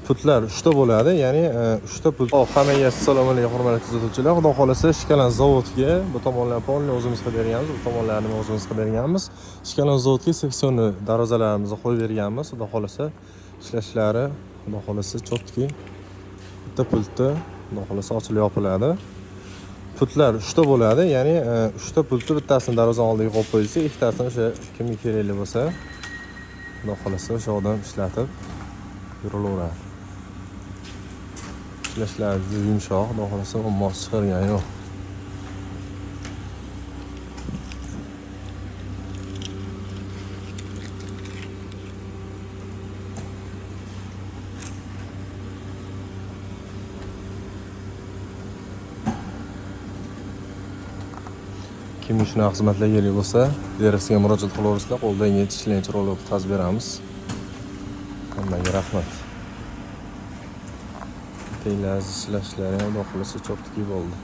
pultlar 3 ta bo'ladi, ya'ni 3 ta pult. Hammaga assalomu alaykum hurmatli kuzatuvchilar. Xudo xolasa Shkalan zavodga bu tomonlarni polni o'zimiz qilib berganmiz, bu tomonlarni o'zimiz qilib berganmiz. Shkalan zavodga seksionni darvozalarimizni qo'yib berganmiz. Xudo xolasa ishlashlari, xudo xolasa chotki bitta pultni xudo xolasa ochilib yopiladi. Pultlar 3 ta bo'ladi, ya'ni 3 ta pultni bittasini darvoza oldiga qo'yib qo'yilsa, ikkitasini o'sha kimga kerakli bo'lsa, xudo xolasa o'sha odam ishlatib yurilaveradi. Ishlashlari juda yumshoq, xudo xolasa muammo chiqargani yo'q. Kim shunaqa xizmatlar kerak bo'lsa, adresiga murojaat qilaverasizlar. Qo'ldan kelgancha ishlanchi rolik o'tkazib beramiz. Hammaga rahmat. Teylazi ishlashlari ham xudo xolasa choptiki bo'ldi.